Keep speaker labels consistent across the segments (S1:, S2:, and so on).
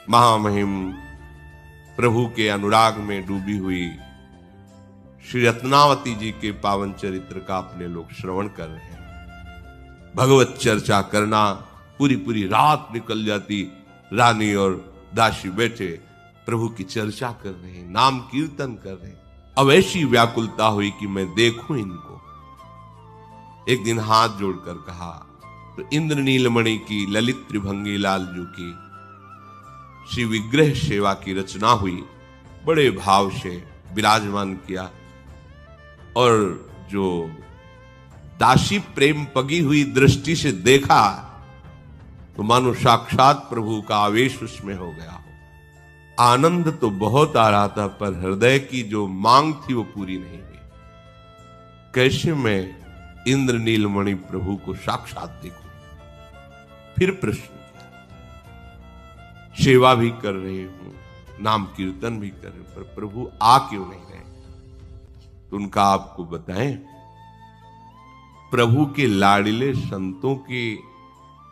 S1: महामहिम प्रभु के अनुराग में डूबी हुई श्री रत्नावती जी के पावन चरित्र का अपने लोग श्रवण कर रहे हैं। भगवत चर्चा करना, पूरी पूरी रात निकल जाती। रानी और दासी बैठे प्रभु की चर्चा कर रहे हैं, नाम कीर्तन कर रहे हैं। अब ऐसी व्याकुलता हुई कि मैं देखूं इनको। एक दिन हाथ जोड़कर कहा तो इंद्र नीलमणि की, ललित त्रिभंगी लालजू की श्री विग्रह सेवा की रचना हुई। बड़े भाव से विराजमान किया और जो दासी प्रेम पगी हुई दृष्टि से देखा तो मानो साक्षात प्रभु का आवेश उसमें हो गया हो। आनंद तो बहुत आ रहा था, पर हृदय की जो मांग थी वो पूरी नहीं हुई। कैसे मैं इंद्र नीलमणि प्रभु को साक्षात देखूं? फिर प्रश्न किया। सेवा भी कर रहे हूं, नाम कीर्तन भी कर रहे, पर प्रभु आ क्यों नहीं रहे? तो उनका आपको बताएं, प्रभु के लाडिले संतों की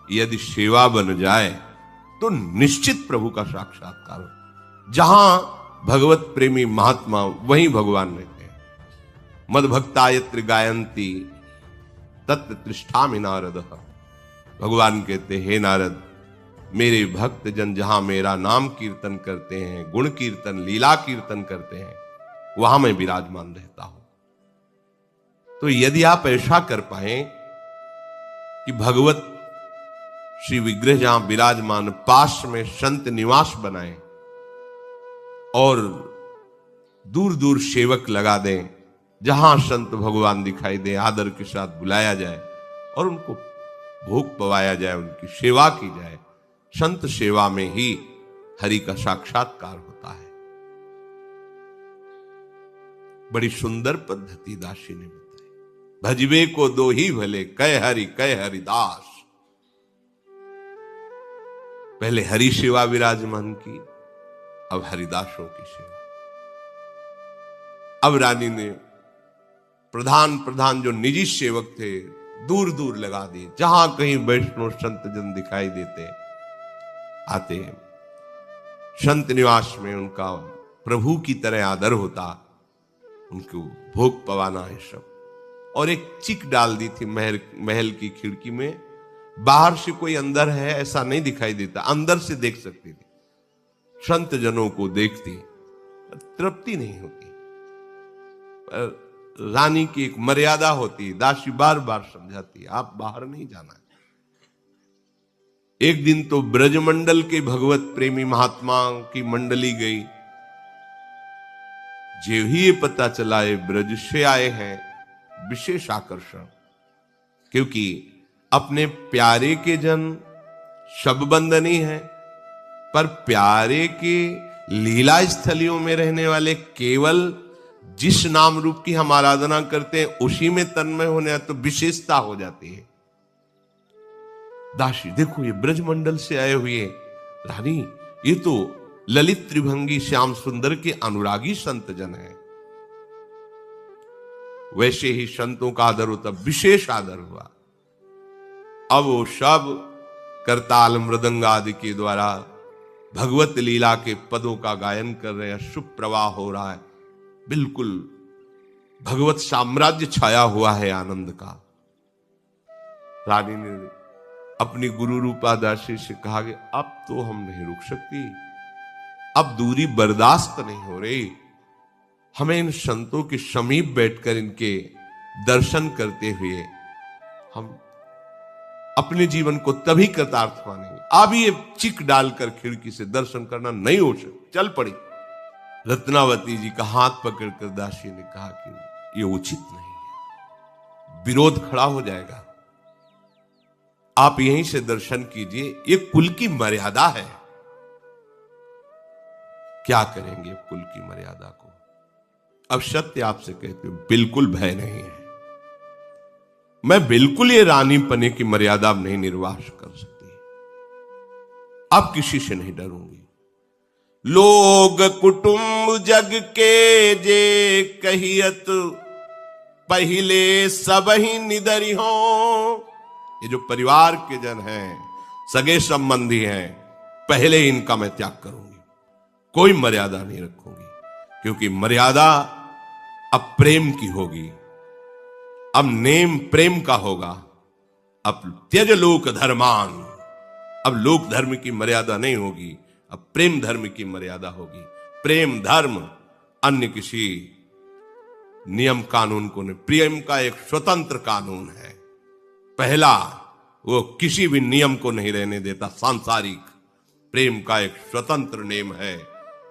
S1: यदि सेवा बन जाए तो निश्चित प्रभु का साक्षात्कार हो। जहां भगवत प्रेमी महात्मा वहीं भगवान रहते हैं। मद भक्ता यत्र गायंती तत्र तिष्ठामि नारद। भगवान कहते हे नारद, मेरे भक्त जन जहां मेरा नाम कीर्तन करते हैं, गुण कीर्तन, लीला कीर्तन करते हैं, वहां मैं विराजमान रहता हूं। तो यदि आप ऐसा कर पाए कि भगवत श्री विग्रह जहां विराजमान, पास में संत निवास बनाए और दूर दूर सेवक लगा दें, जहां संत भगवान दिखाई दे आदर के साथ बुलाया जाए और उनको भोग पवाया जाए, उनकी सेवा की जाए। संत सेवा में ही हरि का साक्षात्कार होता है। बड़ी सुंदर पद्धति दासी ने बताई। भजबे को दो ही भले, कह हरिदास। पहले हरि सेवा विराजमान की, अब हरिदासों की सेवा। अब रानी ने प्रधान जो निजी सेवक थे दूर दूर लगा दिए। जहां कहीं वैष्णव संत जन दिखाई देते आते हैं, संत निवास में उनका प्रभु की तरह आदर होता, उनको भोग पवाना है सब। और एक चिक डाल दी थी महल की खिड़की में। बाहर से कोई अंदर है ऐसा नहीं दिखाई देता, अंदर से देख सकती थी। संत जनों को देखती, तृप्ति नहीं होती। रानी की एक मर्यादा होती, दासी बार बार समझाती, आप बाहर नहीं जाना है। एक दिन तो ब्रजमंडल के भगवत प्रेमी महात्मा की मंडली गई। जो ही ये पता चला ये ब्रज से आए हैं, विशेष आकर्षण, क्योंकि अपने प्यारे के जन सब बंदनी है, पर प्यारे के लीला स्थलियों में रहने वाले केवल जिस नाम रूप की हम आराधना करते हैं उसी में तन्मय होने तो विशेषता हो जाती है। दासी देखो ये ब्रजमंडल से आए हुए रानी, ये तो ललित त्रिभंगी श्याम सुंदर के अनुरागी संत जन है। वैसे ही संतों का आदर होता, विशेष आदर हुआ। अब वो सब करताल मृदंग आदि के द्वारा भगवत लीला के पदों का गायन कर रहे हैं। शुभ प्रवाह हो रहा है, बिल्कुल भगवत साम्राज्य छाया हुआ है आनंद का। रानी ने अपनी गुरु रूपा दासी से कहा कि अब तो हम नहीं रुक सकती, अब दूरी बर्दाश्त नहीं हो रही। हमें इन संतों के समीप बैठकर इनके दर्शन करते हुए हम अपने जीवन को तभी कृतार्थ मानेंगे। अब ये चिक डालकर खिड़की से दर्शन करना नहीं हो सकता। चल पड़ी। रत्नावती जी का हाथ पकड़कर दासी ने कहा कि ये उचित नहीं है, विरोध खड़ा हो जाएगा, आप यहीं से दर्शन कीजिए, ये कुल की मर्यादा है। क्या करेंगे कुल की मर्यादा को? अब सत्य आपसे कहते हो, बिल्कुल भय नहीं है। मैं बिल्कुल ये रानी पने की मर्यादा नहीं निर्वाह कर सकती। अब किसी से नहीं डरूंगी। लोग कुटुंब जग के जे कहियत, पहले सब ही निदरी हो। ये जो परिवार के जन हैं, सगे संबंधी हैं, पहले इनका मैं त्याग करूंगी, कोई मर्यादा नहीं रखूंगी, क्योंकि मर्यादा अब प्रेम की होगी, अब नेम प्रेम का होगा। अब त्यज लोक धर्मान, अब लोक धर्म की मर्यादा नहीं होगी, अब प्रेम धर्म की मर्यादा होगी। प्रेम धर्म अन्य किसी नियम कानून को नहीं, प्रेम का एक स्वतंत्र कानून है। पहला, वो किसी भी नियम को नहीं रहने देता। सांसारिक प्रेम का एक स्वतंत्र नेम है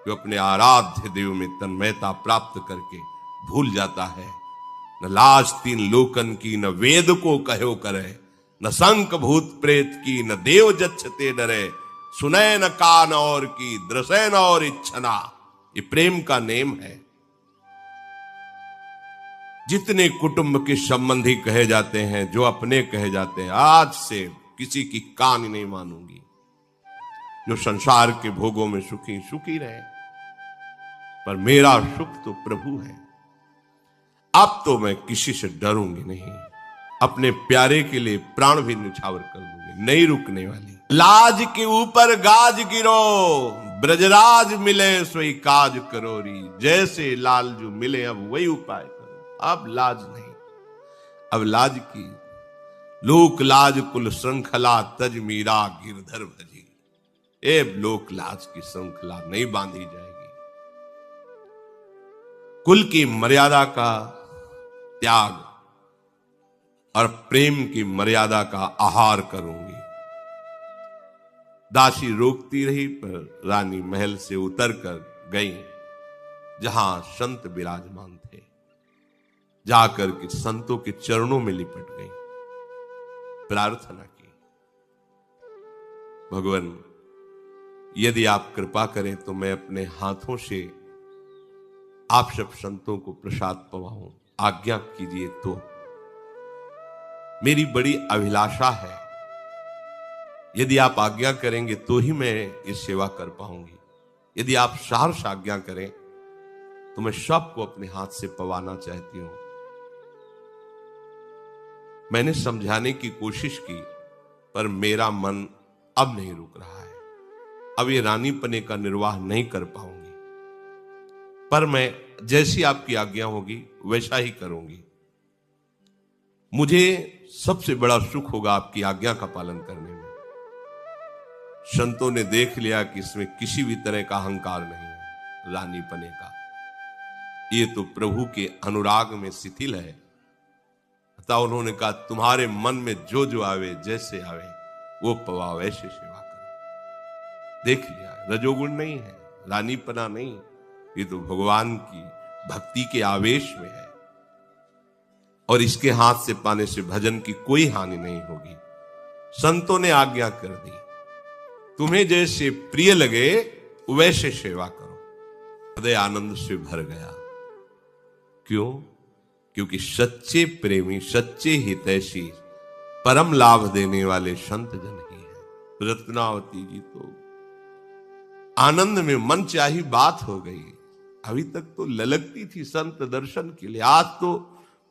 S1: जो अपने आराध्य देव में तन्मयता प्राप्त करके भूल जाता है। न लाज तीन लोकन की, न वेद को कहो करे, न संक भूत प्रेत की, न देव जच्छते डरे, सुने न कान और की, दृशे न और इच्छना। ये प्रेम का नेम है। जितने कुटुंब के संबंधी कहे जाते हैं, जो अपने कहे जाते हैं, आज से किसी की कान नहीं मानूंगी। जो संसार के भोगों में सुखी सुखी रहे, पर मेरा सुख तो प्रभु है। अब तो मैं किसी से डरूंगी नहीं, अपने प्यारे के लिए प्राण भी निछावर कर दूंगी, नहीं रुकने वाली। लाज के ऊपर गाज गिरो, ब्रजराज मिले सोई काज करोरी। जैसे लालजू मिले अब वही उपाय करो। अब लाज नहीं, अब लाज की लोक लाज कुल श्रृंखला, तज मीरा गिरधर भजी। ए लोक लाज की श्रृंखला नहीं बांधी जाएगी। कुल की मर्यादा का त्याग और प्रेम की मर्यादा का आहार करूंगी। दासी रोकती रही, पर रानी महल से उतरकर गई जहां संत विराजमान थे। जाकर के संतों के चरणों में लिपट गई, प्रार्थना की, भगवान यदि आप कृपा करें तो मैं अपने हाथों से आप सब संतों को प्रसाद पवाऊं, आज्ञा कीजिए। तो मेरी बड़ी अभिलाषा है, यदि आप आज्ञा करेंगे तो ही मैं ये सेवा कर पाऊंगी। यदि आप सहर्ष आज्ञा करें तो मैं सबको अपने हाथ से पवाना चाहती हूं। मैंने समझाने की कोशिश की, पर मेरा मन अब नहीं रुक रहा है। अब ये रानीपने का निर्वाह नहीं कर पाऊंगी, पर मैं जैसी आपकी आज्ञा होगी वैसा ही करूंगी। मुझे सबसे बड़ा सुख होगा आपकी आज्ञा का पालन करने में। संतों ने देख लिया कि इसमें किसी भी तरह का अहंकार नहीं है, रानीपने का। ये तो प्रभु के अनुराग में शिथिल है। अतः उन्होंने कहा, तुम्हारे मन में जो जो आवे, जैसे आवे, वो पवा, वैसे सेवा करो। देख लिया, रजोगुण नहीं है, रानीपना नहीं, ये तो भगवान की भक्ति के आवेश में है। और इसके हाथ से पाने से भजन की कोई हानि नहीं होगी। संतों ने आज्ञा कर दी, तुम्हें जैसे प्रिय लगे वैसे सेवा करो। हृदय आनंद से भर गया। क्यों? क्योंकि सच्चे प्रेमी, सच्चे हितैषी, परम लाभ देने वाले संत जन ही है। रत्नावती जी तो आनंद में मन चाही बात हो गई। अभी तक तो ललकती थी संत दर्शन के लिए, आज तो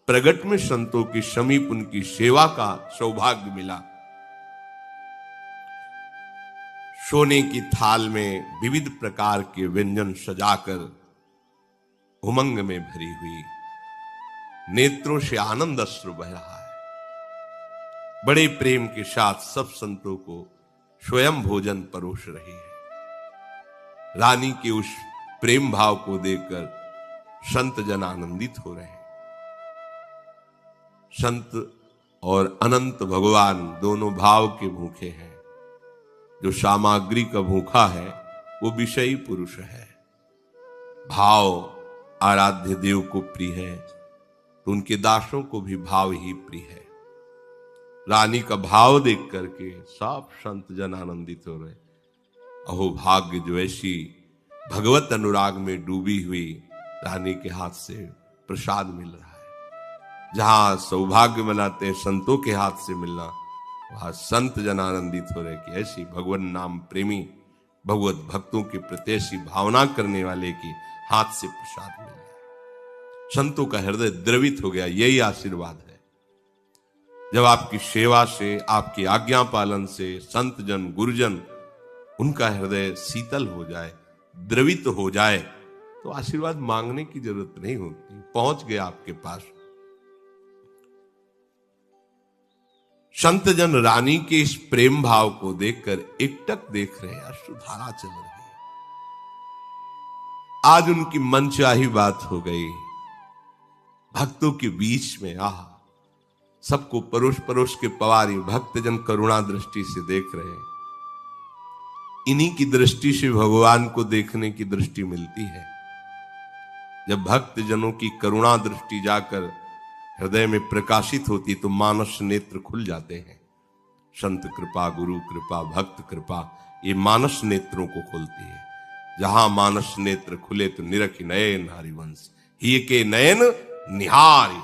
S1: प्रगट में संतों की समीप उनकी सेवा का सौभाग्य मिला। सोने की थाल में विविध प्रकार के व्यंजन सजाकर उमंग में भरी हुई, नेत्रों से आनंद अश्रु बह रहा है। बड़े प्रेम के साथ सब संतों को स्वयं भोजन परोस रही है। रानी के उस प्रेम भाव को देखकर संत जन आनंदित हो रहे हैं। संत और अनंत भगवान दोनों भाव के भूखे हैं। जो सामग्री का भूखा है वो विषयी पुरुष है। भाव आराध्य देव को प्रिय है तो उनके दासों को भी भाव ही प्रिय है। रानी का भाव देख करके सब संत जन आनंदित हो रहे। अहो भाग्य जो ऐसी भगवत अनुराग में डूबी हुई रानी के हाथ से प्रसाद मिल रहा है। जहां सौभाग्य मनाते हैं संतों के हाथ से मिलना, वहां संत जन आनंदित हो रहे कि ऐसी भगवान नाम प्रेमी, भगवत भक्तों के प्रति ऐसी भावना करने वाले की हाथ से प्रसाद मिल रहा है। संतों का हृदय द्रवित हो गया। यही आशीर्वाद है जब आपकी सेवा से, आपकी आज्ञा पालन से संत जन, गुरुजन उनका हृदय शीतल हो जाए, द्रवित हो जाए, तो आशीर्वाद मांगने की जरूरत नहीं होती, पहुंच गया आपके पास। संत जन रानी के इस प्रेम भाव को देखकर एकटक देख रहे हैं, अश्रुधारा चल रही है। आज उनकी मनचाही बात हो गई, भक्तों के बीच में सबको परोस परोस के पवारी भक्तजन करुणा दृष्टि से देख रहे हैं। इन्हीं की दृष्टि से भगवान को देखने की दृष्टि मिलती है। जब भक्तजनों की करुणा दृष्टि जाकर हृदय में प्रकाशित होती तो मानस नेत्र खुल जाते हैं। संत कृपा, गुरु कृपा, भक्त कृपा, ये मानस नेत्रों को खोलती है। जहां मानस नेत्र खुले तो निरखि नयन हरिवंश, ही के नयन निहारी।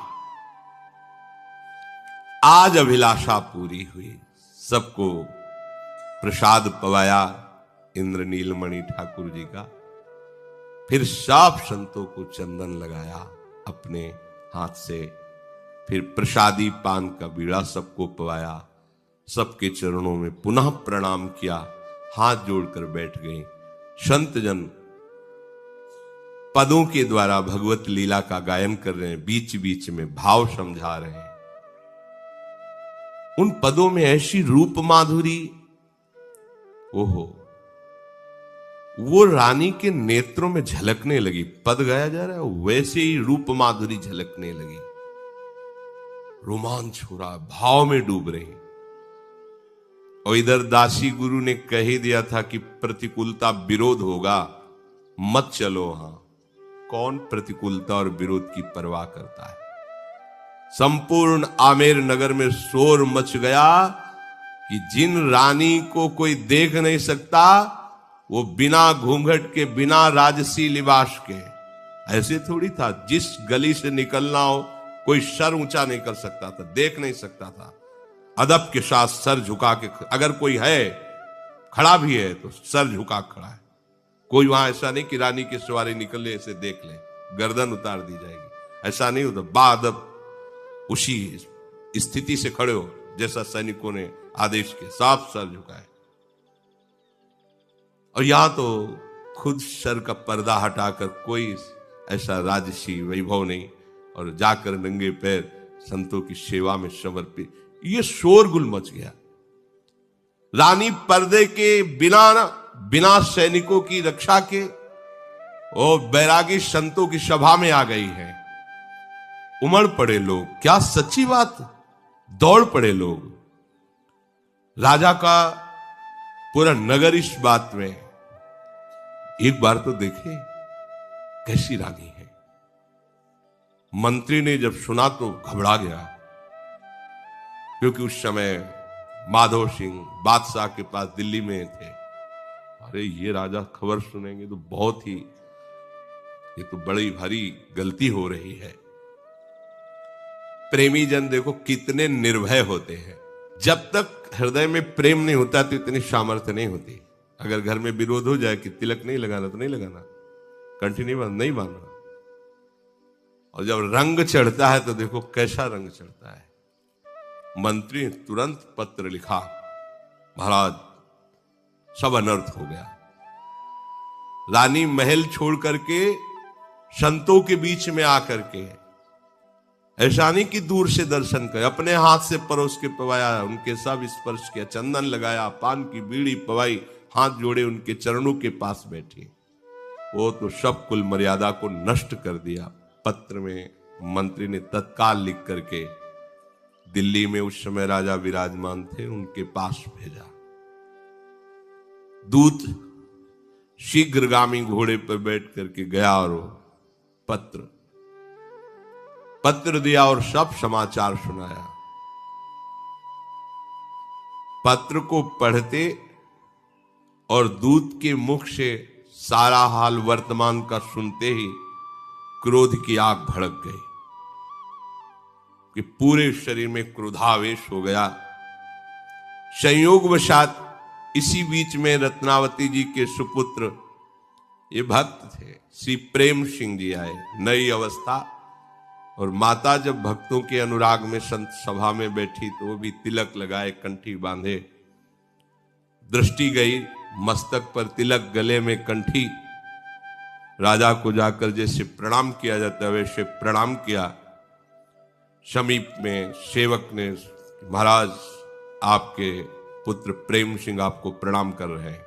S1: आज अभिलाषा पूरी हुई, सबको प्रसाद पवाया इंद्र नीलमणि ठाकुर जी का। फिर सब संतों को चंदन लगाया अपने हाथ से, फिर प्रसादी पान का बीड़ा सबको पवाया, सबके चरणों में पुनः प्रणाम किया, हाथ जोड़कर बैठ गए। संत जन पदों के द्वारा भगवत लीला का गायन कर रहे हैं, बीच बीच में भाव समझा रहे हैं। उन पदों में ऐसी रूप माधुरी, ओहो, वो रानी के नेत्रों में झलकने लगी। पद गाया जा रहा है, वैसे ही रूप माधुरी झलकने लगी। रोमांच हो रहा, भाव में डूब रही। और इधर दासी गुरु ने कह ही दिया था कि प्रतिकूलता विरोध होगा, मत चलो वहां। कौन प्रतिकूलता और विरोध की परवाह करता है। संपूर्ण आमेर नगर में शोर मच गया कि जिन रानी को कोई देख नहीं सकता, वो बिना घूंघट के, बिना राजसी लिबास के। ऐसे थोड़ी था, जिस गली से निकलना हो कोई सर ऊंचा नहीं कर सकता था, देख नहीं सकता था। अदब के साथ सर झुका के, अगर कोई है खड़ा भी है तो सर झुका खड़ा है। कोई वहां ऐसा नहीं कि रानी की सवारी निकले ऐसे देख ले, गर्दन उतार दी जाएगी, ऐसा नहीं होता। बाअदब उसी स्थिति से खड़े हो जैसा सैनिकों ने आदेश के, साफ सर झुकाए। और यहां तो खुद सर का पर्दा हटाकर कोई ऐसा राजसी वैभव नहीं, और जाकर नंगे पैर संतों की सेवा में समर्पित। ये शोरगुल मच गया। रानी पर्दे के बिना सैनिकों की रक्षा के और बैरागी संतों की सभा में आ गई है। उमड़ पड़े लोग, क्या सच्ची बात, दौड़ पड़े लोग। राजा का पूरा नगर इस बात में, एक बार तो देखे कैसी रानी है। मंत्री ने जब सुना तो घबरा गया, क्योंकि उस समय माधव सिंह बादशाह के पास दिल्ली में थे। अरे ये राजा खबर सुनेंगे तो बहुत ही, ये तो बड़ी भारी गलती हो रही है। प्रेमी जन देखो कितने निर्भय होते हैं। जब तक हृदय में प्रेम नहीं होता तो इतनी सामर्थ्य नहीं होती। अगर घर में विरोध हो जाए कि तिलक नहीं लगाना तो नहीं लगाना, कंठी नहीं बांधना। और जब रंग चढ़ता है तो देखो कैसा रंग चढ़ता है। मंत्री ने तुरंत पत्र लिखा, महाराज सब अनर्थ हो गया। रानी महल छोड़ करके संतों के बीच में आकर के, ऐसा नहीं कि दूर से दर्शन करे, अपने हाथ से परोस के पवाया, उनके सब स्पर्श किया, चंदन लगाया, पान की बीड़ी पवाई, हाथ जोड़े उनके चरणों के पास बैठी। वो तो सब कुल मर्यादा को नष्ट कर दिया। पत्र में मंत्री ने तत्काल लिख करके दिल्ली में उस समय राजा विराजमान थे, उनके पास भेजा। दूत शीघ्रगामी घोड़े पर बैठ करके गया और पत्र दिया और सब समाचार सुनाया। पत्र को पढ़ते और दूत के मुख से सारा हाल वर्तमान का सुनते ही क्रोध की आग भड़क गई कि पूरे शरीर में क्रोधावेश हो गया। संयोगवशात इसी बीच में रत्नावती जी के सुपुत्र, ये भक्त थे, श्री प्रेम सिंह जी आए। नई अवस्था, और माता जब भक्तों के अनुराग में संत सभा में बैठी तो वो भी तिलक लगाए, कंठी बांधे। दृष्टि गई, मस्तक पर तिलक, गले में कंठी। राजा को जाकर जैसे प्रणाम किया जाता है वैसे प्रणाम किया। समीप में सेवक ने, महाराज आपके पुत्र प्रेम सिंह आपको प्रणाम कर रहे हैं।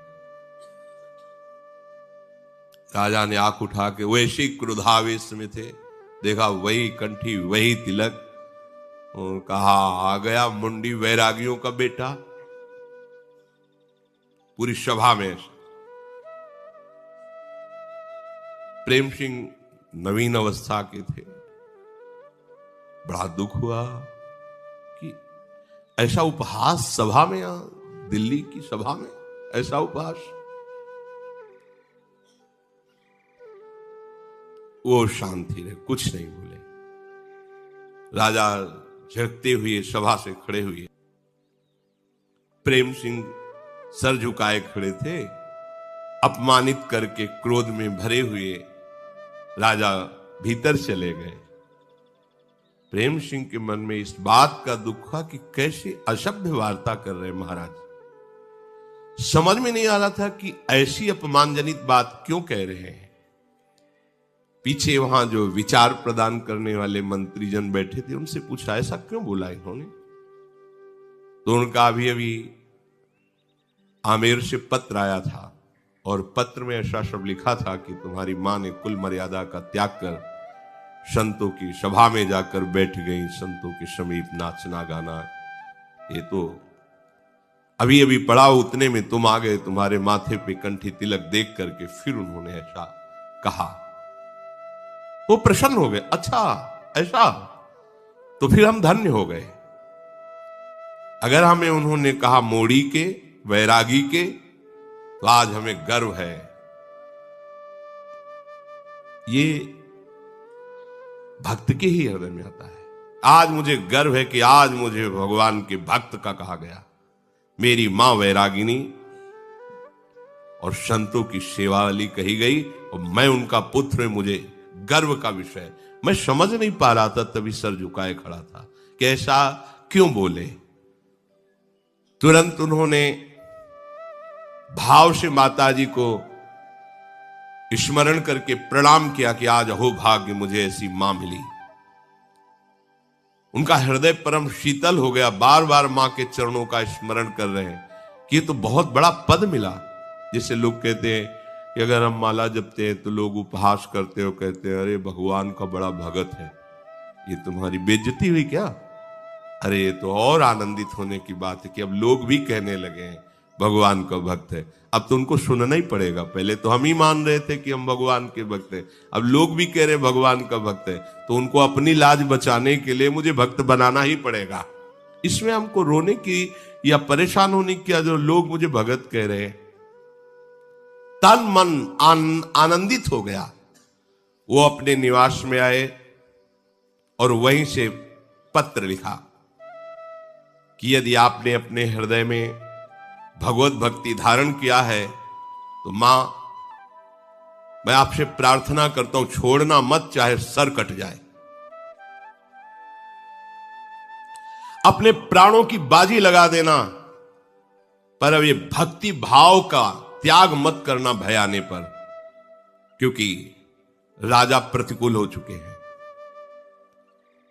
S1: राजा ने आंख उठा के, वैसे ही क्रोधावेश में थे, देखा वही कंठी वही तिलक, और कहा आ गया मुंडी वैरागियों का बेटा। पूरी सभा में प्रेम सिंह नवीन अवस्था के थे। बड़ा दुख हुआ कि ऐसा उपहास सभा में, दिल्ली की सभा में ऐसा उपहास। वो शांति रहे, कुछ नहीं बोले। राजा झिड़कते हुए सभा से खड़े हुए। प्रेम सिंह सर झुकाए खड़े थे, अपमानित करके क्रोध में भरे हुए राजा भीतर चले गए। प्रेम सिंह के मन में इस बात का दुख हुआ कि कैसे अशब्द वार्ता कर रहे महाराज। समझ में नहीं आ रहा था कि ऐसी अपमानजनित बात क्यों कह रहे हैं। पीछे वहां जो विचार प्रदान करने वाले मंत्रीजन बैठे थे, उनसे पूछा ऐसा क्यों बोला इन्होंने। तो उनका अभी आमेर से पत्र आया था और पत्र में ऐसा सब लिखा था कि तुम्हारी मां ने कुल मर्यादा का त्याग कर संतों की सभा में जाकर बैठ गई, संतों के समीप नाचना गाना। ये तो अभी अभी पढ़ा, उतने में तुम आ गए, तुम्हारे माथे पे कंठी तिलक देख करके फिर उन्होंने ऐसा कहा। वो प्रसन्न हो गए, अच्छा ऐसा, तो फिर हम धन्य हो गए। अगर हमें उन्होंने कहा मोड़ी के, वैरागी के, तो आज हमें गर्व है। ये भक्त के ही हृदय में आता है। आज मुझे गर्व है कि आज मुझे भगवान के भक्त का कहा गया। मेरी मां वैरागिनी और संतों की सेवा वाली कही गई और मैं उनका पुत्र, मुझे गर्व का विषय। मैं समझ नहीं पा रहा था, तभी सर झुकाए खड़ा था कि ऐसा क्यों बोले। तुरंत उन्होंने भाव से माताजी को स्मरण करके प्रणाम किया कि आज अहो भाग्य मुझे ऐसी मां मिली। उनका हृदय परम शीतल हो गया, बार बार मां के चरणों का स्मरण कर रहे हैं कि ये तो बहुत बड़ा पद मिला। जैसे लोग कहते हैं कि अगर हम माला जपते हैं तो लोग उपहास करते हो, कहते हैं अरे भगवान का बड़ा भगत है, ये तुम्हारी बेइज्जती हुई क्या। अरे ये तो और आनंदित होने की बात है कि अब लोग भी कहने लगे हैं भगवान का भक्त है। अब तो उनको सुनना ही पड़ेगा। पहले तो हम ही मान रहे थे कि हम भगवान के भक्त हैं, अब लोग भी कह रहे हैं भगवान का भक्त है, तो उनको अपनी लाज बचाने के लिए मुझे भक्त बनाना ही पड़ेगा। इसमें हमको रोने की या परेशान होने की, जो लोग मुझे भगत कह रहे हैं। तन मन आनंदित हो गया। वो अपने निवास में आए और वहीं से पत्र लिखा कि यदि आपने अपने हृदय में भगवत भक्ति धारण किया है तो मां, मैं आपसे प्रार्थना करता हूं छोड़ना मत, चाहे सर कट जाए। अपने प्राणों की बाजी लगा देना, पर अब ये भक्ति भाव का त्याग मत करना भय आने पर, क्योंकि राजा प्रतिकूल हो चुके हैं।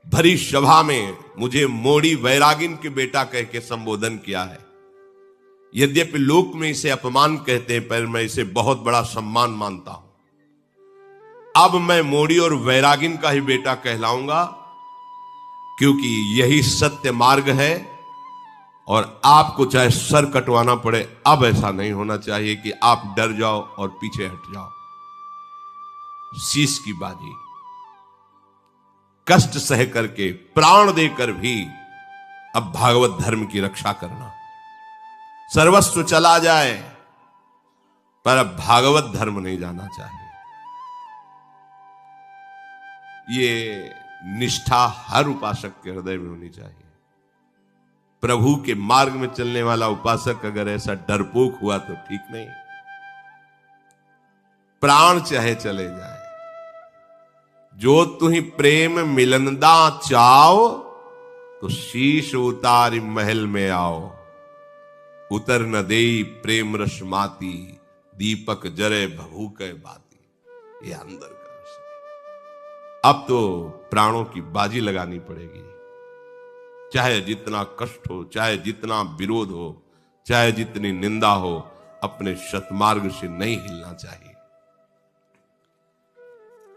S1: भरी सभा में मुझे मोड़ी वैरागिन के बेटा कह के संबोधन किया है। यद्यपि लोक में इसे अपमान कहते हैं, पर मैं इसे बहुत बड़ा सम्मान मानता हूं। अब मैं मोड़ी और वैरागिन का ही बेटा कहलाऊंगा, क्योंकि यही सत्य मार्ग है और आपको चाहे सर कटवाना पड़े। अब ऐसा नहीं होना चाहिए कि आप डर जाओ और पीछे हट जाओ। शीश की बाजी, कष्ट सह करके, प्राण देकर भी अब भागवत धर्म की रक्षा करना। सर्वस्व चला जाए पर अब भागवत धर्म नहीं जाना चाहिए। ये निष्ठा हर उपासक के हृदय में होनी चाहिए। प्रभु के मार्ग में चलने वाला उपासक अगर ऐसा डरपोक हुआ तो ठीक नहीं। प्राण चाहे चले जाए, जो तुम्ही प्रेम मिलनदा चाओ, तो शीश उतारी महल में आओ। उतर न देई प्रेम रस माती, दीपक जरे भभूक बाती। ये अंदर का विषय। अब तो प्राणों की बाजी लगानी पड़ेगी, चाहे जितना कष्ट हो, चाहे जितना विरोध हो, चाहे जितनी निंदा हो, अपने सतमार्ग से नहीं हिलना चाहिए।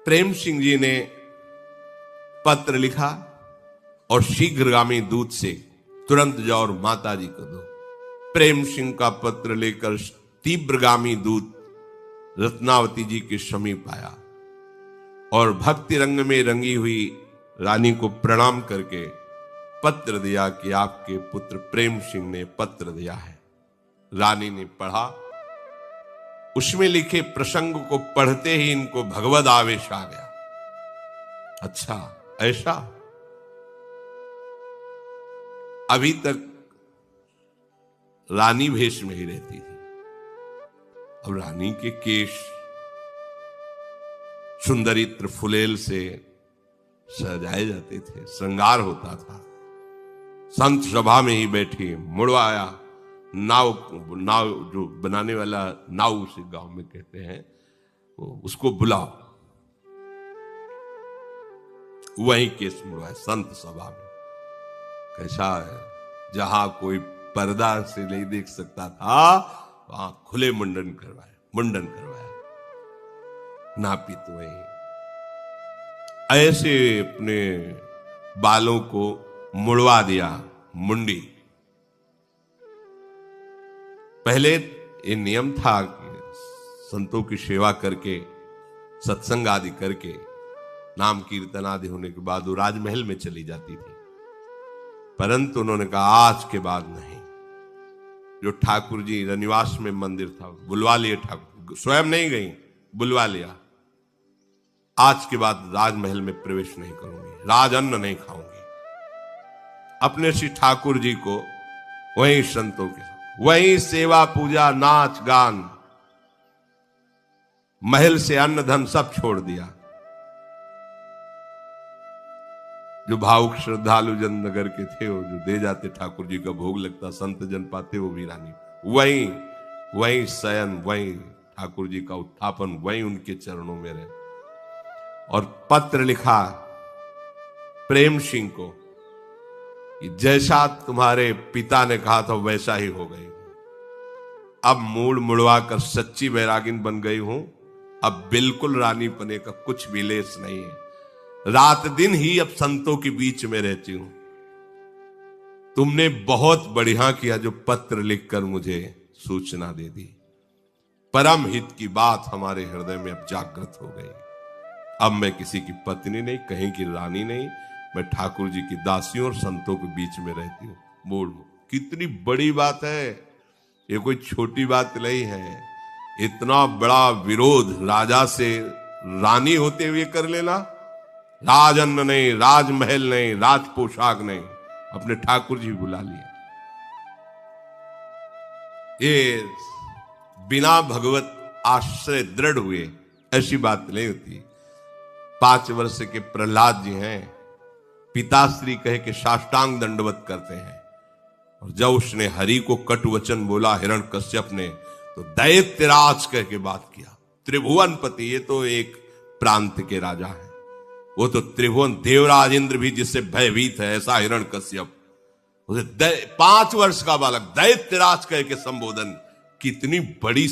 S1: प्रेम सिंह जी ने पत्र लिखा और शीघ्रगामी दूत से तुरंत जाओ और माता जी को दो। प्रेम सिंह का पत्र लेकर तीव्रगामी दूत रत्नावती जी के समीप आया और भक्ति रंग में रंगी हुई रानी को प्रणाम करके पत्र दिया कि आपके पुत्र प्रेम सिंह ने पत्र दिया है। रानी ने पढ़ा, उसमें लिखे प्रसंग को पढ़ते ही इनको भगवद आवेश आ गया। अच्छा ऐसा, अभी तक रानी भेष में ही रहती थी, अब रानी के केश सुंदरित्र फुलेल से सजाए जाते थे, श्रृंगार होता था। संत सभा में ही बैठी, मुड़वाया, नाव जो बनाने वाला नाव उसे गांव में कहते हैं, उसको बुलाओ, वही केस मुड़वाए संत सभा में। कैसा है, जहां कोई पर्दा से नहीं देख सकता था वहां खुले मुंडन करवाया, नापित वही ऐसे अपने बालों को मुड़वा दिया, मुंडी। पहले ये नियम था कि संतों की सेवा करके, सत्संग आदि करके, नाम कीर्तन आदि होने के बाद वो राजमहल में चली जाती थी, परंतु उन्होंने कहा आज के बाद नहीं। जो ठाकुर जी रनिवास में मंदिर था, बुलवा लिए ठाकुर, स्वयं नहीं गई, बुलवा लिया, आज के बाद राजमहल में प्रवेश नहीं करूंगी, राज अन्न नहीं खाऊंगी। अपने श्री ठाकुर जी को वहीं संतों के साथ, वहीं सेवा पूजा नाच गान, महल से अन्न धन सब छोड़ दिया। जो भावुक श्रद्धालु जन नगर के थे, वो जो दे जाते ठाकुर जी का भोग लगता, संत जन पाते, वो भी रानी वहीं शयन, वहीं ठाकुर जी का उत्थापन, वहीं उनके चरणों में रहे। और पत्र लिखा प्रेम सिंह को कि जैसा तुम्हारे पिता ने कहा था वैसा ही हो गई, अब मूड मुड़वा कर सच्ची बैरागिन बन गई हूं, अब बिल्कुल रानी पने का कुछ भी लेस नहीं है, रात दिन ही अब संतों के बीच में रहती हूं। तुमने बहुत बढ़िया किया जो पत्र लिखकर मुझे सूचना दे दी, परम हित की बात हमारे हृदय में अब जागृत हो गई। अब मैं किसी की पत्नी नहीं, कहीं की रानी नहीं, मैं ठाकुर जी की दासियों और संतों के बीच में रहती हूँ। बोल, कितनी बड़ी बात है, ये कोई छोटी बात नहीं है। इतना बड़ा विरोध राजा से रानी होते हुए कर लेना, राज अन्न नहीं, राजमहल नहीं, राज पोशाक नहीं, अपने ठाकुर जी बुला लिए। ये बिना भगवत आश्रय दृढ़ हुए ऐसी बात नहीं होती। 5 वर्ष के प्रहलाद जी हैं, पिताश्री कहे के साष्टांग दंडवत करते हैं, और जब उसने हरि को कटुवचन बोला हिरण्यकश्यप ने, तो दैत्यराज कह के बात किया। त्रिभुवनपति, ये तो एक प्रांत के राजा हैं, वो तो त्रिभुवन देवराज इंद्र भी जिससे भयभीत है, ऐसा हिरण्यकश्यप, उसे 5 वर्ष का बालक दैत्यराज कह के संबोधन। कितनी बड़ी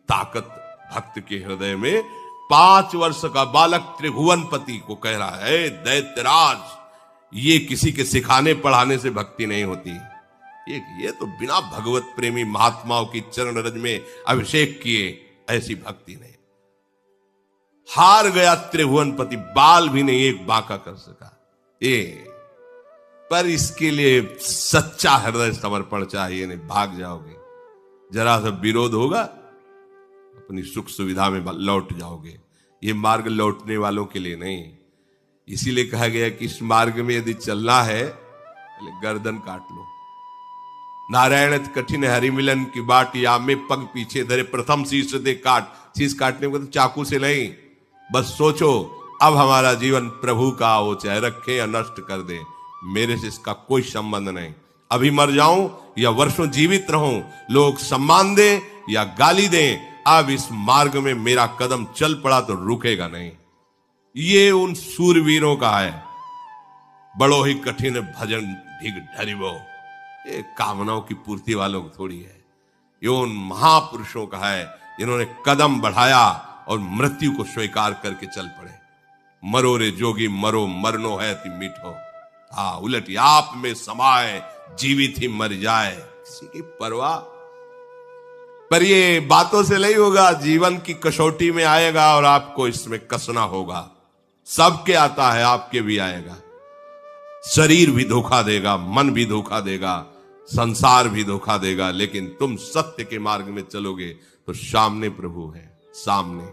S1: ताकत भक्त के हृदय में, 5 वर्ष का बालक त्रिभुवनपति को कह रहा है दैत्यराज। ये किसी के सिखाने पढ़ाने से भक्ति नहीं होती, ये तो बिना भगवत प्रेमी महात्माओं की चरण रज में अभिषेक किए ऐसी भक्ति नहीं। हार गया त्रिभुवनपति, बाल भी नहीं एक बांका कर सका। पर इसके लिए सच्चा हृदय समर्पण चाहिए, नहीं भाग जाओगे, जरा सा विरोध होगा अपनी सुख सुविधा में लौट जाओगे। ये मार्ग लौटने वालों के लिए नहीं, इसीलिए कहा गया कि इस मार्ग में यदि चलना है गर्दन काट लो। नारायण कठिन हरि मिलन की बाट, या में पग पीछे धरे प्रथम शीश दे काट। शीश काटने को तो चाकू से नहीं, बस सोचो अब हमारा जीवन प्रभु का हो, चाहे रखे या नष्ट कर दे, मेरे से इसका कोई संबंध नहीं। अभी मर जाऊं या वर्षों जीवित रहूं, लोग सम्मान दें या गाली दें, अब इस मार्ग में मेरा कदम चल पड़ा तो रुकेगा नहीं। ये उन सूरवीरों का है। बड़ो ही कठिन भजन ढिग ढरिबो, ये कामनाओं की पूर्ति वालों को थोड़ी है। ये उन महापुरुषों का है जिन्होंने कदम बढ़ाया और मृत्यु को स्वीकार करके चल पड़े। मरो रे जोगी मरो, मरनो है ती मीठो, हाँ उलट आप में समाये, जीवित ही मर जाए, किसी की परवाह। पर ये बातों से नहीं होगा, जीवन की कसौटी में आएगा और आपको इसमें कसना होगा। सबके आता है, आपके भी आएगा। शरीर भी धोखा देगा, मन भी धोखा देगा, संसार भी धोखा देगा, लेकिन तुम सत्य के मार्ग में चलोगे तो सामने प्रभु है। सामने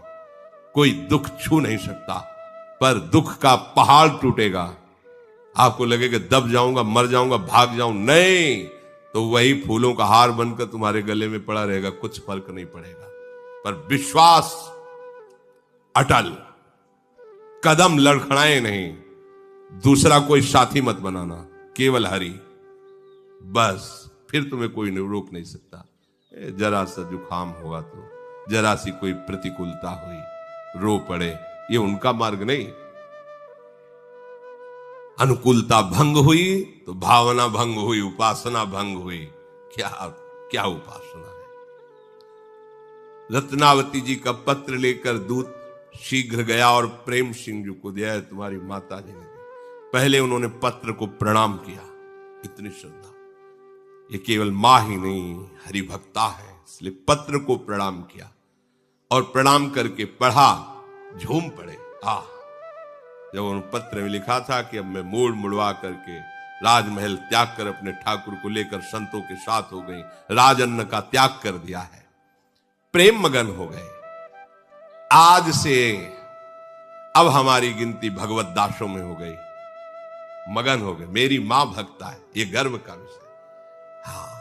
S1: कोई दुख छू नहीं सकता, पर दुख का पहाड़ टूटेगा। आपको लगेगा दब जाऊंगा, मर जाऊंगा, भाग जाऊं, नहीं, तो वही फूलों का हार बनकर तुम्हारे गले में पड़ा रहेगा, कुछ फर्क नहीं पड़ेगा। पर विश्वास अटल, कदम लड़खड़ाए नहीं, दूसरा कोई साथी मत बनाना, केवल हरि, बस फिर तुम्हें कोई रोक नहीं सकता। जरा सा जुकाम होगा तो, जरा सी कोई प्रतिकूलता हुई, रो पड़े, ये उनका मार्ग नहीं। अनुकूलता भंग हुई तो भावना भंग हुई, उपासना भंग हुई। क्या क्या उपासना है। रत्नावती जी का पत्र लेकर दूत शीघ्र गया और प्रेम सिंह जी को दिया। तुम्हारी माता जी ने, पहले उन्होंने पत्र को प्रणाम किया। इतनी श्रद्धा, ये केवल मां ही नहीं हरिभक्ता है, इसलिए पत्र को प्रणाम किया और प्रणाम करके पढ़ा, झूम पड़े। जब उन पत्र में लिखा था कि अब मैं मोड़ मुड़वा करके राजमहल त्याग कर अपने ठाकुर को लेकर संतों के साथ हो गई, राजअन्न का त्याग कर दिया है, प्रेम मगन हो गए। आज से अब हमारी गिनती भगवत दासों में हो गई, मगन हो गए। मेरी मां भक्ता है, ये गर्व का विषय। हाँ,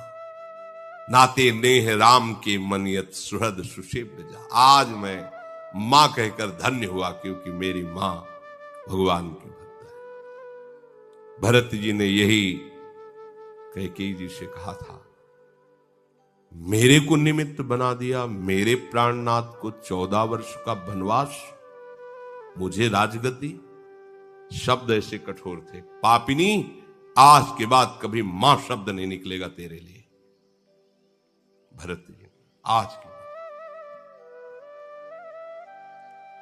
S1: नाते नेह राम के मनियत सुहृद सुषेव्य जा। आज मैं मां कहकर धन्य हुआ, क्योंकि मेरी मां भगवान की भक्त है। भरत जी ने यही कैकेयी जी से कहा था, मेरे को निमित्त बना दिया, मेरे प्राणनाथ को 14 वर्ष का वनवास, मुझे राजगद्दी। शब्द ऐसे कठोर थे, पापिनी आज के बाद कभी मां शब्द नहीं निकलेगा तेरे लिए। भरत जी, आज के बाद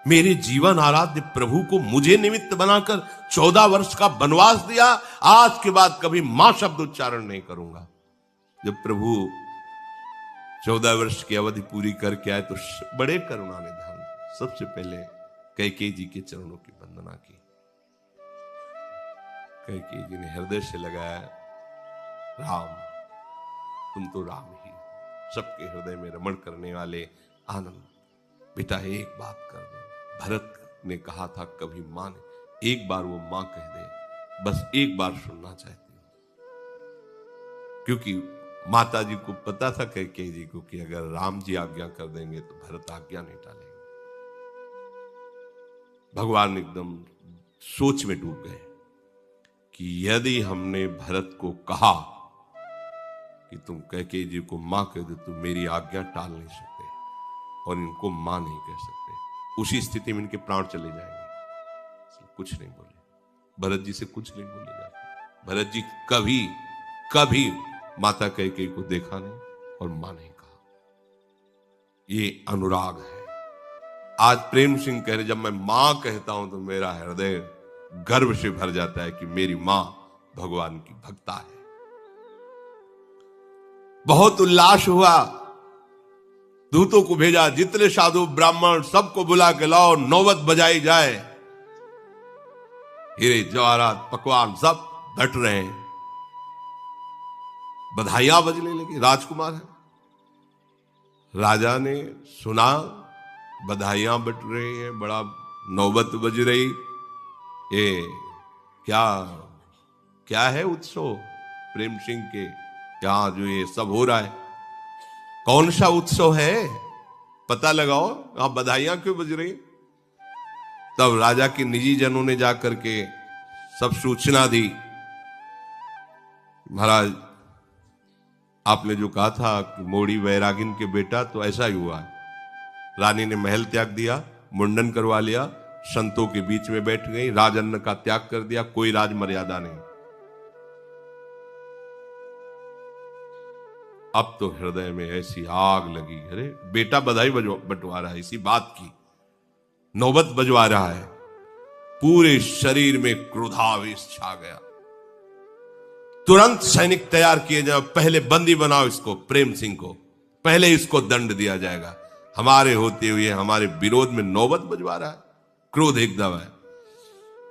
S1: मेरे जीवन आराध्य प्रभु को मुझे निमित्त बनाकर 14 वर्ष का वनवास दिया, आज के बाद कभी मां शब्द उच्चारण नहीं करूंगा। जब प्रभु 14 वर्ष की अवधि पूरी करके आए तो बड़े करुणा निधान सबसे पहले कैकेयी जी के चरणों की वंदना की। कैकेयी जी ने हृदय से लगाया, राम तुम तो राम ही, सबके हृदय में रमण करने वाले आनंद। बेटा एक बात कर दो, भरत ने कहा था कभी मां ने, एक बार वो मां कह दे, बस एक बार सुनना चाहती हूं। क्योंकि माता जी को पता था कैकेयी जी को कि अगर राम जी आज्ञा कर देंगे तो भरत आज्ञा नहीं टालेंगे। भगवान एकदम सोच में डूब गए कि यदि हमने भरत को कहा कि तुम कैकेयी जी को मां कह दो तो मेरी आज्ञा टाल नहीं सकते और इनको मां नहीं कह सकते, उसी स्थिति में इनके प्राण चले जाएंगे। कुछ नहीं बोले, भरत जी से कुछ नहीं बोले जाते। भरत जी कभी कभी माता कैकेयी को देखा नहीं और मां नहीं कहा। ये अनुराग है। आज प्रेम सिंह कह रहे, जब मैं मां कहता हूं तो मेरा हृदय गर्व से भर जाता है कि मेरी मां भगवान की भक्ता है। बहुत उल्लास हुआ, दूतों को भेजा, जितने साधु ब्राह्मण सबको बुला के लाओ, नौबत बजाई जाए। हीरे जवाहरात पकवान सब बट रहे हैं, बधाइयां बजने लगी। राजकुमार है, राजा ने सुना बधाइयां बट रही हैं, बड़ा नौबत बज रही। ये क्या क्या है उत्सव प्रेम सिंह के यहां जो ये सब हो रहा है, कौन सा उत्सव है, पता लगाओ, आप बधाइयां क्यों बज रही। तब राजा के निजी जनों ने जाकर के सब सूचना दी, महाराज आपने जो कहा था कि मोड़ी वैरागिन के बेटा, तो ऐसा ही हुआ। रानी ने महल त्याग दिया, मुंडन करवा लिया, संतों के बीच में बैठ गई, राजअन्न का त्याग कर दिया, कोई राज मर्यादा नहीं। अब तो हृदय में ऐसी आग लगी, अरे बेटा बधाई बंटवा रहा है, इसी बात की नौबत बजवा रहा है। पूरे शरीर में क्रोधावेश छा गया। तुरंत सैनिक तैयार किए जाओ, पहले बंदी बनाओ इसको, प्रेम सिंह को, पहले इसको दंड दिया जाएगा। हमारे होते हुए हमारे विरोध में नौबत बजवा रहा है। क्रोध एकदम है।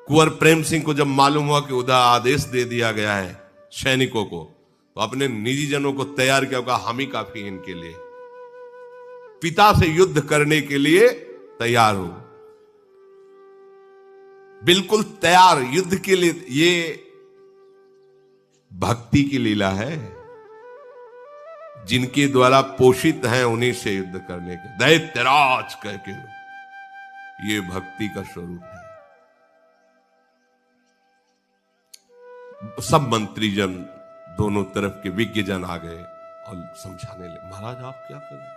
S1: कुंवर प्रेम सिंह को जब मालूम हुआ कि उधर आदेश दे दिया गया है सैनिकों को, तो अपने निजी जनों को तैयार किया, कहा हम ही काफी हैं इनके लिए, पिता से युद्ध करने के लिए तैयार हो, बिल्कुल तैयार युद्ध के लिए। ये भक्ति की लीला है। जिनके द्वारा पोषित हैं उन्हीं से युद्ध करने के, दैत्यराज कह के, ये भक्ति का स्वरूप है। सब मंत्रीजन, दोनों तरफ के विज्ञजन आ गए और समझाने लगे, महाराज आप क्या कर रहे हैं?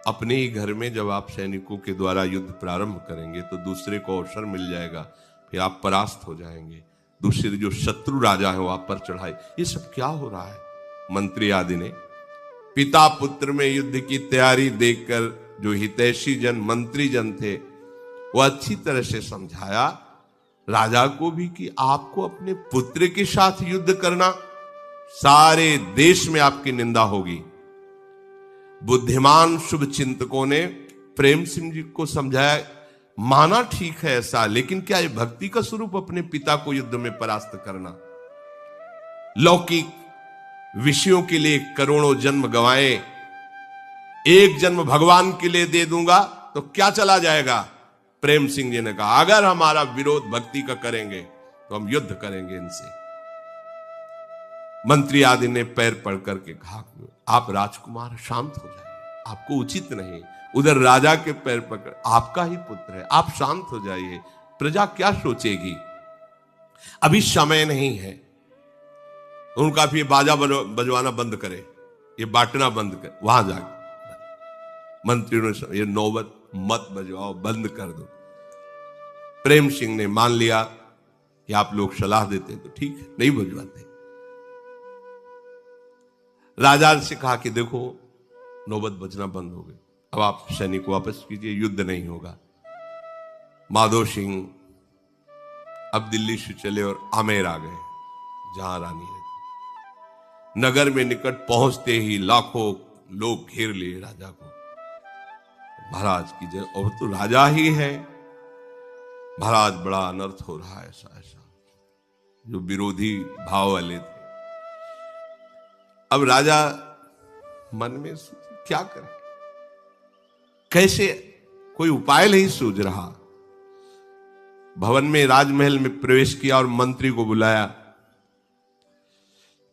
S1: अपने ही घर में जब आप सैनिकों के द्वारा युद्ध प्रारंभ करेंगे तो दूसरे को अवसर मिल जाएगा, फिर आप परास्त हो जाएंगे, दूसरे जो शत्रु राजा है वो आप पर चढ़ाए। ये सब क्या हो रहा है? मंत्री आदि ने पिता पुत्र में युद्ध की तैयारी देखकर जो हितैषी जन मंत्री जन थे वो अच्छी तरह से समझाया राजा को भी कि आपको अपने पुत्र के साथ युद्ध करना, सारे देश में आपकी निंदा होगी। बुद्धिमान शुभ चिंतकों ने प्रेम सिंह जी को समझाया, माना ठीक है ऐसा, लेकिन क्या ये भक्ति का स्वरूप अपने पिता को युद्ध में परास्त करना? लौकिक विषयों के लिए करोड़ों जन्म गंवाए, एक जन्म भगवान के लिए दे दूंगा तो क्या चला जाएगा? प्रेम सिंह जी ने कहा, अगर हमारा विरोध भक्ति का करेंगे तो हम युद्ध करेंगे इनसे। मंत्री आदि ने पैर पड़ करके कहा, आप राजकुमार शांत हो जाइए, आपको उचित नहीं। उधर राजा के पैर पकड़, आपका ही पुत्र है, आप शांत हो जाइए, प्रजा क्या सोचेगी? अभी समय नहीं है। उनका भी बाजा बजवाना बंद करे, ये बांटना बंद कर, वहां जाके मंत्रियों ने, ये नौबत मत बजवाओ, बंद कर दो। प्रेम सिंह ने मान लिया कि आप लोग सलाह देते हैं तो ठीक है, नहीं बजवाते। राजा से कहा कि देखो नौबत बजना बंद हो गई, अब आप सैनिक वापस कीजिए, युद्ध नहीं होगा। माधो सिंह अब दिल्ली से चले और आमेर आ गए, जहां रानी है। नगर में निकट पहुंचते ही लाखों लोग घेर लिए राजा को। महाराज की जय, और तो राजा ही है। महाराज बड़ा अनर्थ हो रहा है, ऐसा ऐसा। जो विरोधी भाव वाले थे, अब राजा मन में क्या करे, कैसे, कोई उपाय नहीं सूझ रहा। भवन में, राजमहल में प्रवेश किया और मंत्री को बुलाया,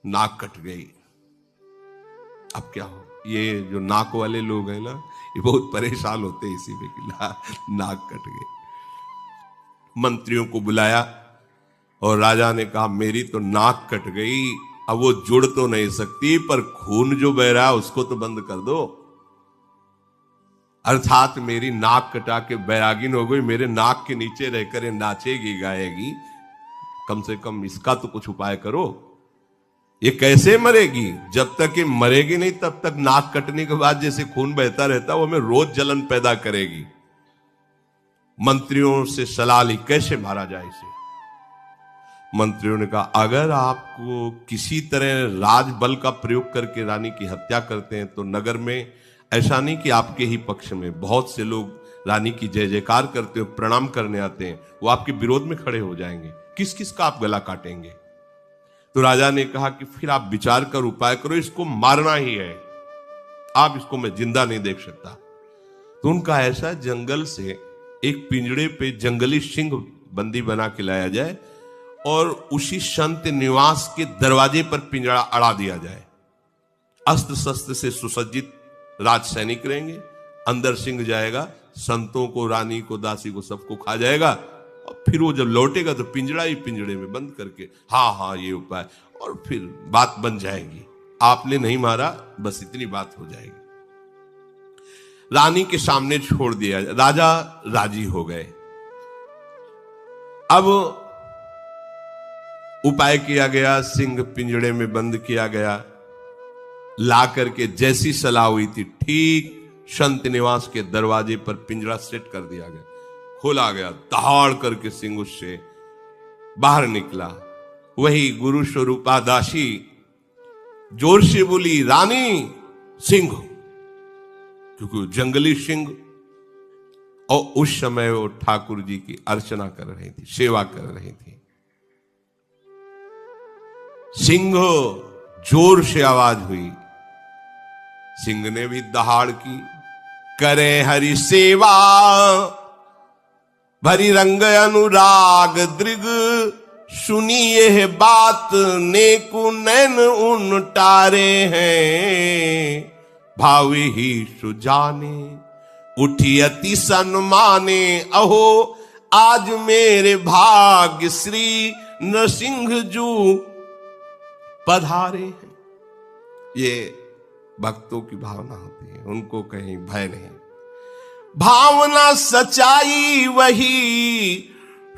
S1: नाक कट गई। अब क्या हो? ये जो नाक वाले लोग हैं ना, ये बहुत परेशान होते हैं इसी में कि नाक कट गई। मंत्रियों को बुलाया और राजा ने कहा, मेरी तो नाक कट गई, अब वो जुड़ तो नहीं सकती, पर खून जो बह रहा है उसको तो बंद कर दो। अर्थात मेरी नाक कटा के बैरागिन हो गई, मेरे नाक के नीचे रहकर नाचेगी गाएगी, कम से कम इसका तो कुछ उपाय करो। ये कैसे मरेगी? जब तक ये मरेगी नहीं तब तक नाक कटने के बाद जैसे खून बहता रहता वो हमें रोज जलन पैदा करेगी। मंत्रियों से सलाह ली, कैसे मारा जाए इसे? मंत्रियों ने कहा, अगर आपको किसी तरह राजबल का प्रयोग करके रानी की हत्या करते हैं तो नगर में ऐसा नहीं कि आपके ही पक्ष में बहुत से लोग रानी की जय जयकार करते हो, प्रणाम करने आते हैं, वो आपके विरोध में खड़े हो जाएंगे, किस किस का आप गला काटेंगे? तो राजा ने कहा कि फिर आप विचार कर उपाय करो, इसको मारना ही है, आप इसको मैं जिंदा नहीं देख सकता। तो उनका ऐसा, जंगल से एक पिंजड़े पे जंगली सिंह बंदी बना के लाया जाए और उसी संत निवास के दरवाजे पर पिंजड़ा अड़ा दिया जाए। अस्त्र शस्त्र से सुसज्जित राज सैनिक रहेंगे, अंदर सिंह जाएगा, संतों को, रानी को, दासी को, सबको खा जाएगा, और फिर वो जब लौटेगा तो पिंजड़ा ही पिंजड़े में बंद करके, हाँ हाँ ये उपाय, और फिर बात बन जाएगी। आपने नहीं मारा, बस इतनी बात हो जाएगी। रानी के सामने छोड़ दिया, राजा राजी हो गए। अब उपाय किया गया, सिंह पिंजड़े में बंद किया गया। ला करके जैसी सलाह हुई थी, ठीक संत निवास के दरवाजे पर पिंजरा सेट कर दिया गया, खोला गया। दहाड़ करके सिंह उससे बाहर निकला। वही गुरु स्वरूपा दासी जोर से बोली, रानी सिंह, क्योंकि जंगली सिंह। और उस समय वो ठाकुर जी की अर्चना कर रही थी, सेवा कर रही थी। सिंह, जोर से आवाज हुई। सिंह ने भी दहाड़ की। करे हरि सेवा भरी रंग अनुराग दृग, सुनिए है बात नेकु नैन उन टारे हैं, भावी ही सुजाने उठी अति सन्माने, अहो आज मेरे भाग्य श्री नरसिंह जू पधारे हैं। ये भक्तों की भावना होती है, उनको कहीं भय नहीं। भावना सच्चाई वही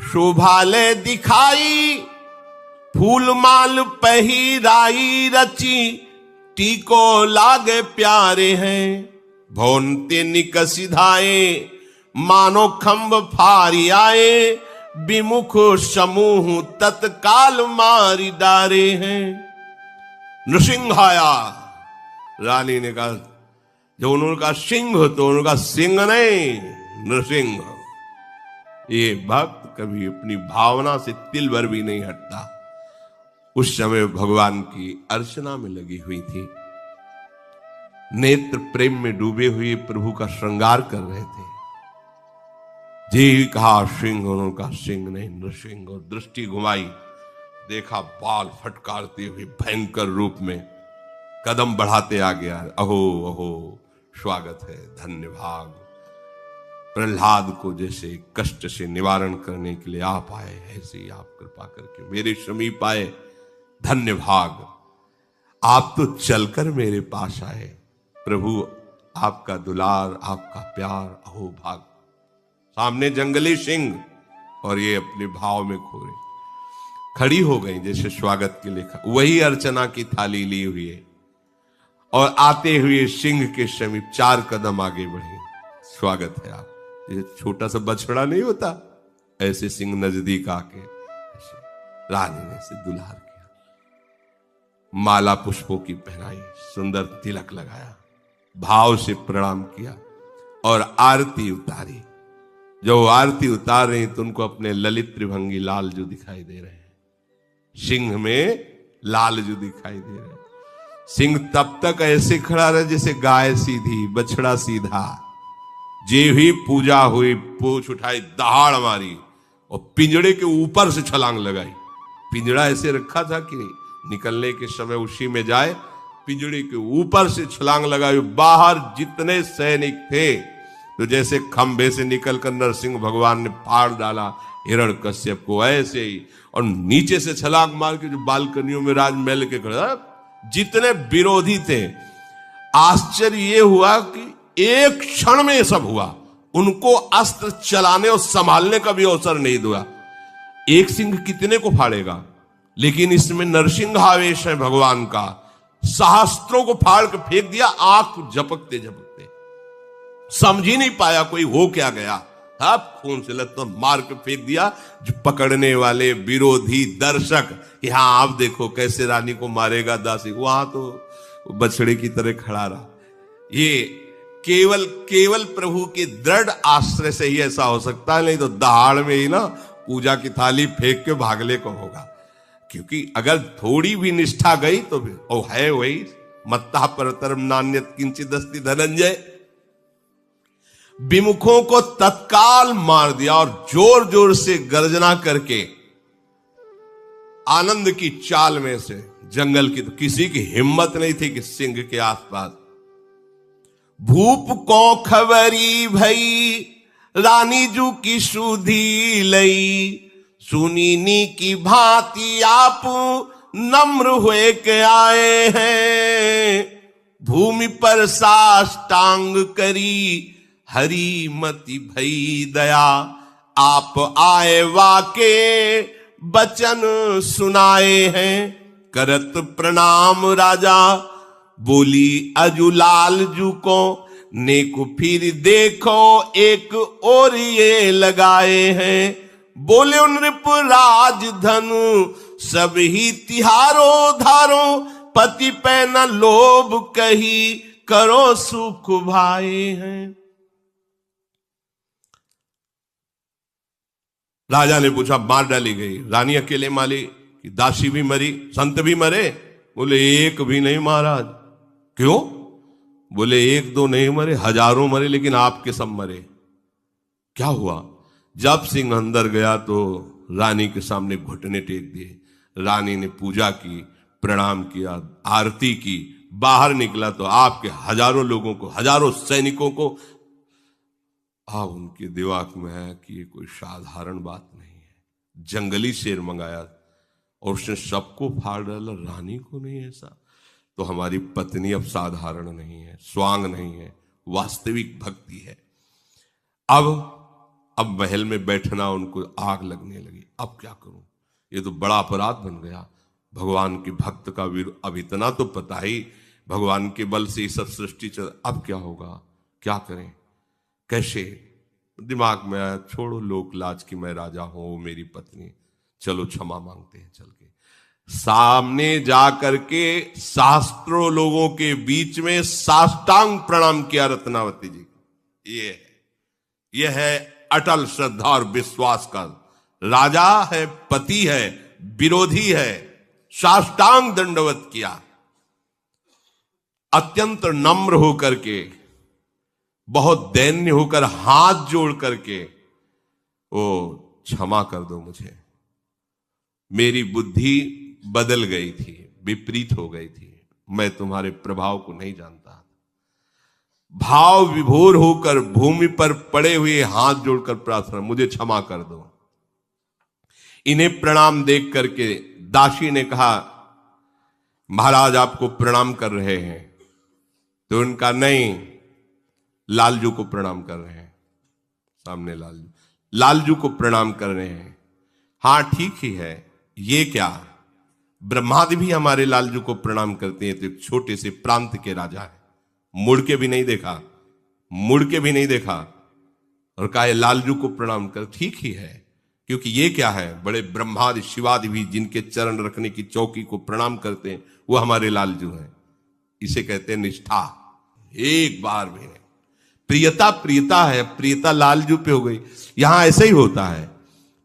S1: शोभालय दिखाई, फूल माल पहिराई रची टीको लागे प्यारे हैं, भोनते निकसिधाए मानो खंभ फारी आए, विमुख समूह तत्काल मारी डारे हैं। नृसिंह आया। रानी ने कहा, जो उन्होंने कहा सिंह, तो उन्होंने कहा सिंह नहीं, नृसिंह। ये भक्त कभी अपनी भावना से तिल भर भी नहीं हटता। उस समय भगवान की अर्चना में लगी हुई थी, नेत्र प्रेम में डूबे हुए प्रभु का श्रृंगार कर रहे थे। जी कहा सिंह, उन्होंने कहा सिंह नहीं, नृसिंह। और दृष्टि घुमाई, देखा बाल फटकारते हुए भयंकर रूप में कदम बढ़ाते आ गया। अहो अहो, स्वागत है, धन्य भाग। प्रहलाद को जैसे कष्ट से निवारण करने के लिए आप आए, ऐसे ही आप कृपा करके मेरे समीप आए, धन्य भाग। आप तो चलकर मेरे पास आए प्रभु, आपका दुलार, आपका प्यार, अहो भाग। सामने जंगली सिंह और ये अपने भाव में खोरे खड़ी हो गई जैसे स्वागत के लिए। वही अर्चना की थाली ली हुई है और आते हुए सिंह के समीप 4 कदम आगे बढ़ी। स्वागत है आप। ये छोटा सा बछड़ा नहीं होता, ऐसे सिंह नजदीक आके रानी ने से दुलार किया, माला पुष्पों की पहनाई, सुंदर तिलक लगाया, भाव से प्रणाम किया और आरती उतारी। जो आरती उतार रही तो उनको अपने ललित त्रिभंगी लाल जो दिखाई दे रहे हैं, सिंह में लाल जो दिखाई दे रहे हैं। सिंह तब तक ऐसे खड़ा रहा जैसे गाय सीधी, बछड़ा सीधा। जे ही पूजा हुई, पूछ उठाई, दहाड़ मारी और पिंजड़े के ऊपर से छलांग लगाई। पिंजड़ा ऐसे रखा था कि निकलने के समय उसी में जाए, पिंजड़े के ऊपर से छलांग लगाई। बाहर जितने सैनिक थे तो जैसे खंभे से निकलकर नरसिंह भगवान ने फाड़ डाला हिरण्यकश्यप को, ऐसे ही। और नीचे से छलांग मार के जो बालकनियों में राजमहल के खड़ा, जितने विरोधी थे, आश्चर्य ये हुआ कि एक क्षण में सब हुआ। उनको अस्त्र चलाने और संभालने का भी अवसर नहीं दिया। एक सिंह कितने को फाड़ेगा, लेकिन इसमें नरसिंह आवेश है भगवान का। सहस्त्रों को फाड़ के फेंक दिया, आंख झपकते झपकते समझ ही नहीं पाया कोई हो क्या गया। अब खून से लत मार के फेंक दिया। जो पकड़ने वाले विरोधी दर्शक, यहां आप देखो कैसे रानी को मारेगा दासी, वहां तो बछड़े की तरह खड़ा रहा। ये केवल प्रभु के दृढ़ आश्रय से ही ऐसा हो सकता है, नहीं तो दहाड़ में ही ना पूजा की थाली फेंक के भागले को होगा। क्योंकि अगर थोड़ी भी निष्ठा गई तो फिर है वही मत्ता परतरम नान्यत किंचित अस्ति धनंजय। विमुखों को तत्काल मार दिया और जोर जोर से गर्जना करके आनंद की चाल में से जंगल की, तो किसी की हिम्मत नहीं थी कि सिंह के आसपास। भूप को खबरी भई रानी जू की सुधी लई, सुनीनी की भांति आप नम्र हुए के आए हैं, भूमि पर साष्टांग करी, हरि मति भई दया, आप आए वाके बचन सुनाए हैं। करत प्रणाम राजा, बोली अजुलाल जू को, नेक फिर देखो एक और ये लगाए हैं। बोले नृप राजधन सब ही तिहारो धारो, पति पे न लोभ कही, करो सुख भाए हैं। राजा ने पूछा मार डाली गई, रानी अकेले मारी कि दासी भी मरी, संत भी मरे? बोले एक भी नहीं महाराज। क्यों? बोले एक दो नहीं मरे, हजारों मरे, लेकिन आपके सब मरे। क्या हुआ? जब सिंह अंदर गया तो रानी के सामने घुटने टेक दिए, रानी ने पूजा की, प्रणाम किया, आरती की, बाहर निकला तो आपके हजारों लोगों को, हजारों सैनिकों को अब उनके दिमाग में है कि ये कोई साधारण बात नहीं है। जंगली शेर मंगाया और उसने सबको फाड़ डाला, रानी को नहीं। ऐसा तो हमारी पत्नी अब साधारण नहीं है, स्वांग नहीं है, वास्तविक भक्ति है। अब महल में बैठना उनको आग लगने लगी। अब क्या करूं, ये तो बड़ा अपराध बन गया। भगवान के भक्त का अब इतना तो पता ही, भगवान के बल से ये सब सृष्टि चल, अब क्या होगा, क्या करें, कैसे? दिमाग में आया छोड़ो लोक लाज की मैं राजा हूं, वो मेरी पत्नी, चलो क्षमा मांगते हैं। चल के सामने जा करके शास्त्रों लोगों के बीच में साष्टांग प्रणाम किया रत्नावती जी। ये है अटल श्रद्धा और विश्वास का। राजा है, पति है, विरोधी है, साष्टांग दंडवत किया, अत्यंत नम्र होकर के, बहुत दैन्य होकर हाथ जोड़ करके, ओ क्षमा कर दो मुझे, मेरी बुद्धि बदल गई थी, विपरीत हो गई थी, मैं तुम्हारे प्रभाव को नहीं जानता। भाव विभोर होकर भूमि पर पड़े हुए हाथ जोड़कर प्रार्थना, मुझे क्षमा कर दो। इन्हें प्रणाम देख करके दासी ने कहा महाराज आपको प्रणाम कर रहे हैं। तो उनका नहीं, लालजू को प्रणाम कर रहे हैं। सामने लालजू को प्रणाम कर रहे हैं। हां ठीक ही है, ये क्या, ब्रह्मादि भी हमारे लालजू को प्रणाम करते हैं। तो एक छोटे से प्रांत के राजा है, मुड़ के भी नहीं देखा, मुड़ के भी नहीं देखा और कहा लालजू को प्रणाम कर। ठीक ही है, क्योंकि ये क्या है, बड़े ब्रह्मादि शिवादि भी जिनके चरण रखने की चौकी को प्रणाम करते हैं, वो हमारे लालजू हैं। इसे कहते हैं निष्ठा। एक बार भी नहीं, प्रियता प्रियता है, प्रियता लालजू पे हो गई। यहां ऐसे ही होता है,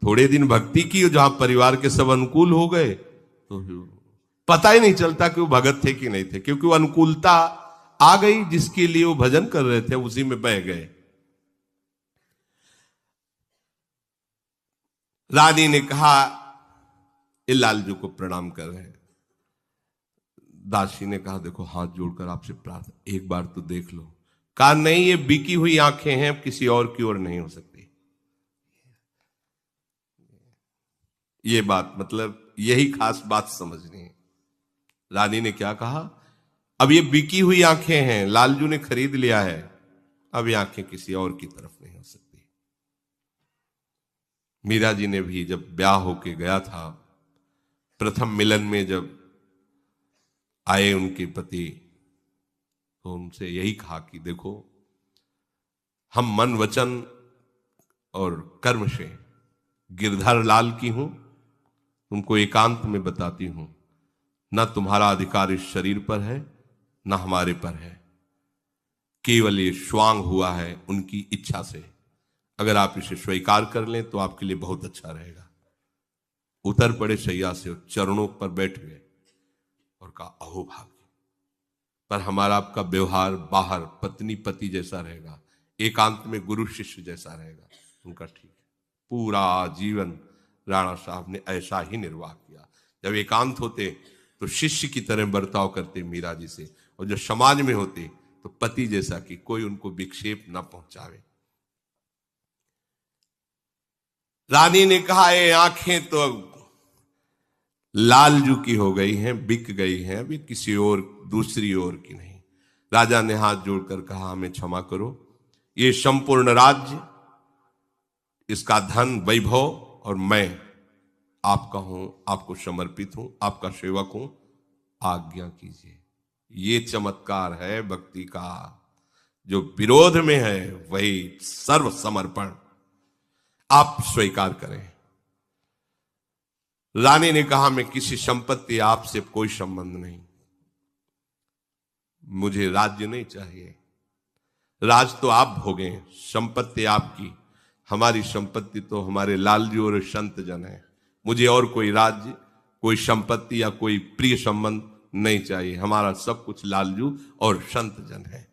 S1: थोड़े दिन भक्ति की, जहां परिवार के सब अनुकूल हो गए तो पता ही नहीं चलता कि वो भगत थे कि नहीं थे, क्योंकि वो अनुकूलता आ गई, जिसके लिए वो भजन कर रहे थे उसी में बह गए। रानी ने कहा ये लालजू को प्रणाम कर रहे हैं। दासी ने कहा देखो हाथ जोड़कर आपसे प्रार्थना, एक बार तो देख लो। कहा नहीं, ये बिकी हुई आंखें हैं, किसी और की ओर नहीं हो सकती। ये बात मतलब यही खास बात समझनी है। रानी ने क्या कहा, अब ये बिकी हुई आंखें हैं, लालजू ने खरीद लिया है, अब ये आंखें किसी और की तरफ नहीं हो सकती। मीरा जी ने भी जब ब्याह होके गया था, प्रथम मिलन में जब आए उनके पति, तो उनसे यही कहा कि देखो हम मन वचन और कर्म से गिरधर लाल की हूं, तुमको एकांत में बताती हूं, ना तुम्हारा अधिकार इस शरीर पर है ना हमारे पर है, केवल ये स्वांग हुआ है उनकी इच्छा से। अगर आप इसे स्वीकार कर लें तो आपके लिए बहुत अच्छा रहेगा। उतर पड़े शैया से, चरणों पर बैठ गए और कहा अहो भाग्य, पर हमारा आपका व्यवहार बाहर पत्नी पति जैसा रहेगा, एकांत में गुरु शिष्य जैसा रहेगा। उनका ठीक है। पूरा जीवन राणा साहब ने ऐसा ही निर्वाह किया। जब एकांत होते तो शिष्य की तरह बर्ताव करते मीरा जी से, और जब समाज में होते तो पति जैसा कि कोई उनको विक्षेप न पहुंचावे। रानी ने कहा ये आंखें तो लालजू की हो गई हैं, बिक गई हैं, अभी किसी और दूसरी ओर की नहीं। राजा ने हाथ जोड़कर कहा, हमें क्षमा करो, ये संपूर्ण राज्य, इसका धन वैभव और मैं आपका हूं, आपको समर्पित हूं, आपका सेवक हूं, आज्ञा कीजिए। ये चमत्कार है भक्ति का। जो विरोध में है वही सर्व समर्पण आप स्वीकार करें। रानी ने कहा, मैं किसी संपत्ति, आपसे कोई संबंध नहीं, मुझे राज्य नहीं चाहिए, राज तो आप भोगें, संपत्ति आपकी, हमारी संपत्ति तो हमारे लालजू और संत जन है, मुझे और कोई राज्य, कोई संपत्ति या कोई प्रिय संबंध नहीं चाहिए, हमारा सब कुछ लालजू और संत जन है।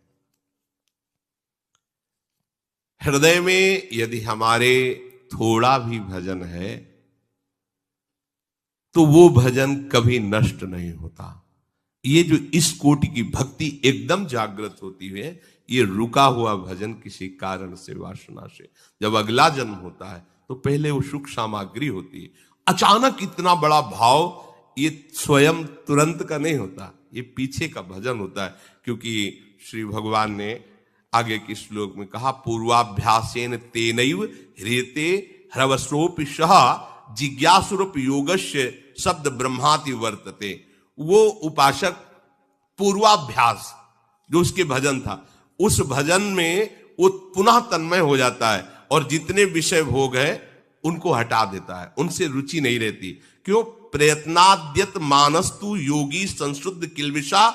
S1: हृदय में यदि हमारे थोड़ा भी भजन है तो वो भजन कभी नष्ट नहीं होता। ये जो इस कोटि की भक्ति एकदम जागृत होती है, ये रुका हुआ भजन किसी कारण से, वासना से, जब अगला जन्म होता है तो पहले वो सुख सामग्री होती है। अचानक इतना बड़ा भाव ये स्वयं तुरंत का नहीं होता, ये पीछे का भजन होता है। क्योंकि श्री भगवान ने आगे के श्लोक में कहा, पूर्वाभ्यासेन तेनैव ह्रियते ह्रवस्रोपि सह जिज्ञासुरूप योगस्य शब्द ब्रह्माति वर्तते। वो उपासक पूर्वाभ्यास जो उसके भजन था, उस भजन में वो पुनः तन्मय हो जाता है और जितने विषय भोग है उनको हटा देता है, उनसे रुचि नहीं रहती। क्यों? प्रयत्नाद्यत मानस्तु योगी संशुद्ध किल्बिषा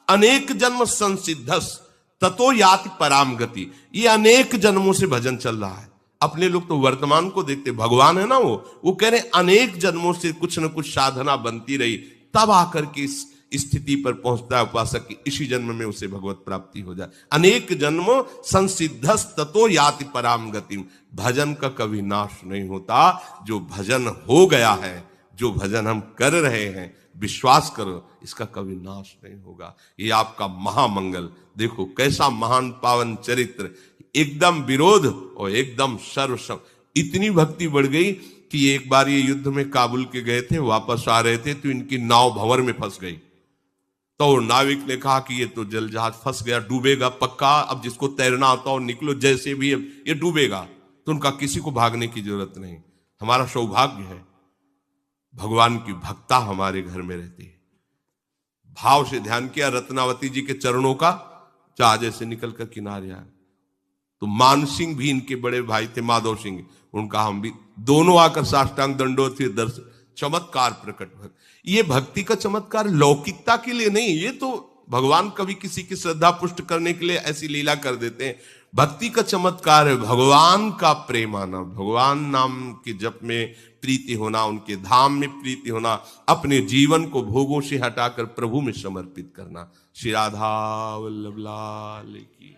S1: अनेक जन्म संसिद्धस ततो याति पराम गति। ये अनेक जन्मों से भजन चल रहा है। अपने लोग तो वर्तमान को देखते, भगवान है ना, वो कह रहे अनेक जन्मों से कुछ न कुछ साधना बनती रही, तब आकर के इस स्थिति पर पहुंचता है उपासक की इसी जन्म में उसे भगवत प्राप्ति हो जाए। अनेक जन्म संसिद्धस ततो याति पराम गति। भजन का कभी नाश नहीं होता। जो भजन हो गया है, जो भजन हम कर रहे हैं, विश्वास करो इसका कभी नाश नहीं होगा। ये आपका महामंगल। देखो कैसा महान पावन चरित्र, एकदम विरोध और एकदम सर्व। इतनी भक्ति बढ़ गई कि एक बार ये युद्ध में काबुल के गए थे, वापस आ रहे थे तो इनकी नाव भंवर में फंस गई। तो नाविक ने कहा कि ये तो जल जहाज फंस गया, डूबेगा पक्का, अब जिसको तैरना आता हो निकलो, जैसे भी अब ये डूबेगा। तो उनका किसी को भागने की जरूरत नहीं। हमारा सौभाग्य है भगवान की भक्ता हमारे घर में रहती है। भाव से ध्यान किया रत्नावती जी के चरणों का, जहाज से निकल कर किनारे आए। तो मान सिंह भी इनके बड़े भाई थे, माधव सिंह, उनका हम भी दोनों आकर साष्टांग दंडोत फिर दर्शन, चमत्कार प्रकट। ये भक्ति का चमत्कार लौकिकता के लिए नहीं, ये तो भगवान कभी किसी की श्रद्धा पुष्ट करने के लिए ऐसी लीला कर देते हैं। भक्ति का चमत्कार है भगवान का प्रेम आना, भगवान नाम के जप में प्रीति होना, उनके धाम में प्रीति होना, अपने जीवन को भोगों से हटाकर प्रभु में समर्पित करना। श्री राधा वल्लभ लाल की।